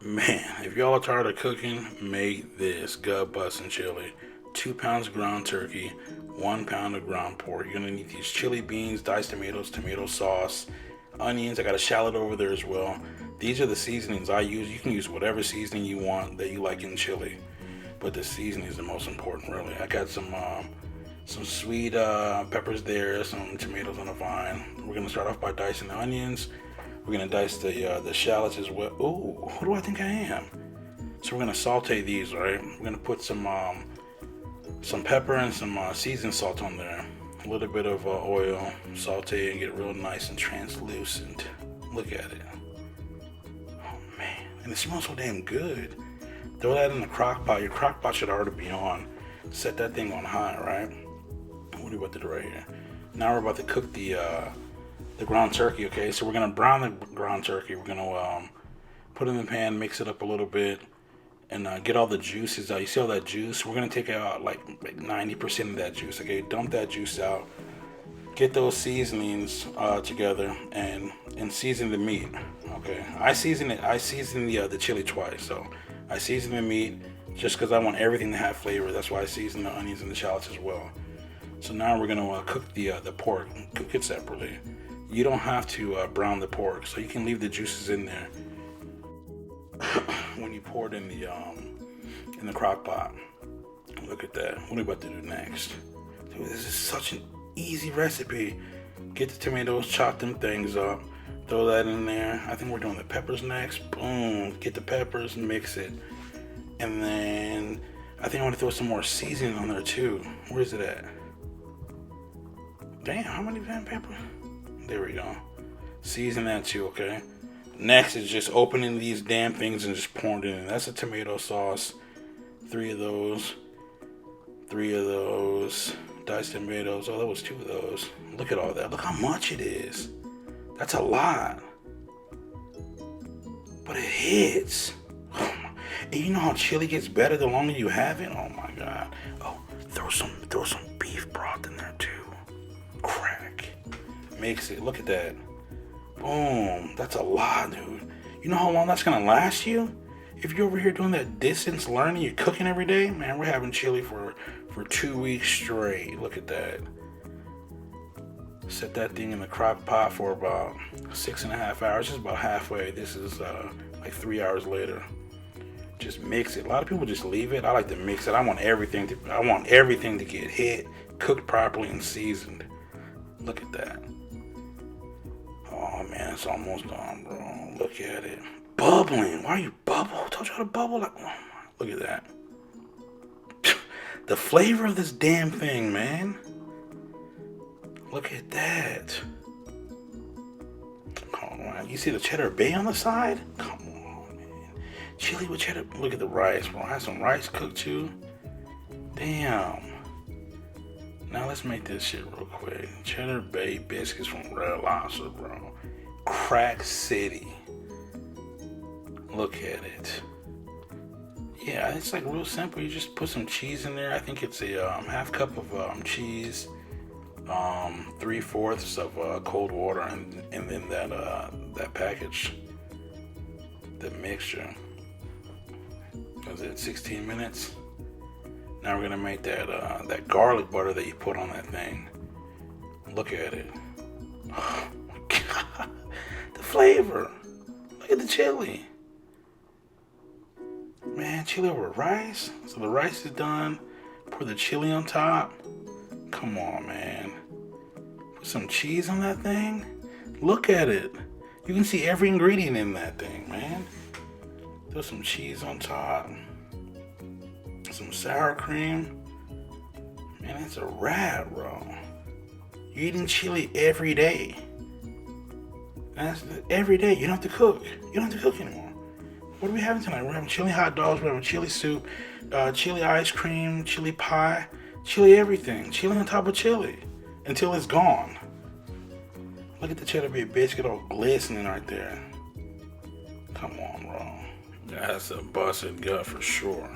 Man, if y'all are tired of cooking, make this gut busting chili. 2 pounds of ground turkey, 1 pound of ground pork. You're gonna need these chili beans, diced tomatoes, tomato sauce, onions. I got a shallot over there as well. These are the seasonings I use. You can use whatever seasoning you want that you like in chili, but the seasoning is the most important, really. I got some sweet peppers there, some tomatoes on the vine. We're gonna start off by dicing the onions. We're gonna dice the shallots as well. Ooh, who do I think I am? So we're gonna saute these, right? We're gonna put some pepper and some seasoned salt on there. A little bit of oil, saute and get real nice and translucent. Look at it. Oh man, and it smells so damn good. Throw that in the crock pot. Your crock pot should already be on. Set that thing on high, right? What are we about to do right here? Now we're about to cook the ground turkey, okay? So we're gonna brown the ground turkey. We're gonna put it in the pan, mix it up a little bit, and get all the juices out. You see all that juice? We're gonna take out like 90% of that juice, okay? Dump that juice out. Get those seasonings together and season the meat, okay? I season the chili twice, so I season the meat just because I want everything to have flavor. That's why I season the onions and the shallots as well. So now we're gonna cook the pork. Cook it separately. You don't have to brown the pork, so you can leave the juices in there when you pour it in the crock pot. Look at that. What are we about to do next? Dude, this is such an easy recipe. Get the tomatoes, chop them things up, throw that in there. I think we're doing the peppers next. Boom. Get the peppers, mix it. And then I think I want to throw some more seasoning on there too. Where is it at? Damn, how many peppers? There we go. Season that too, okay? Next is just opening these damn things and just pouring it in. That's a tomato sauce. 3 of those. 3 of those. Diced tomatoes. Oh, that was 2 of those. Look at all that. Look how much it is. That's a lot. But it hits. Oh my. And you know how chili gets better the longer you have it? Oh my God. Oh, throw some beef broth in there too. Crack. Mix it. Look at that. Boom. That's a lot, dude. You know how long that's gonna last you? If you're over here doing that distance learning, you're cooking every day, man, we're having chili for 2 weeks straight. Look at that. Set that thing in the crock pot for about 6.5 hours, just about halfway. This is like 3 hours later. Just mix it. A lot of people just leave it. I like to mix it. I want everything to get hit, cooked properly, and seasoned. Look at that. Oh man, it's almost done, bro. Look at it. Bubbling. Why are you bubble? I told you how to bubble. Like, oh my. Look at that. The flavor of this damn thing, man. Look at that. Come on. You see the cheddar bay on the side? Come on, man. Chili with cheddar. Look at the rice, bro. I have some rice cooked too. Damn. Now let's make this shit real quick. Cheddar Bay biscuits from Red Lobster, bro. Crack City. Look at it. Yeah, it's like real simple. You just put some cheese in there. I think it's a half cup of cheese, 3/4 of cold water, and then that package, the mixture. Was it 16 minutes? Now we're gonna make that garlic butter that you put on that thing. Look at it. Oh my God. The flavor. Look at the chili. Man, chili over rice. So the rice is done. Pour the chili on top. Come on, man. Put some cheese on that thing. Look at it. You can see every ingredient in that thing, man. Throw some cheese on top. Some sour cream. Man, that's a wrap, bro. You're eating chili every day. That's every day. You don't have to cook. You don't have to cook anymore. What are we having tonight? We're having chili hot dogs. We're having chili soup, chili ice cream, chili pie, chili everything. Chili on top of chili until it's gone. Look at the cheddar bay biscuit all glistening right there. Come on, bro. That's a busted gut for sure.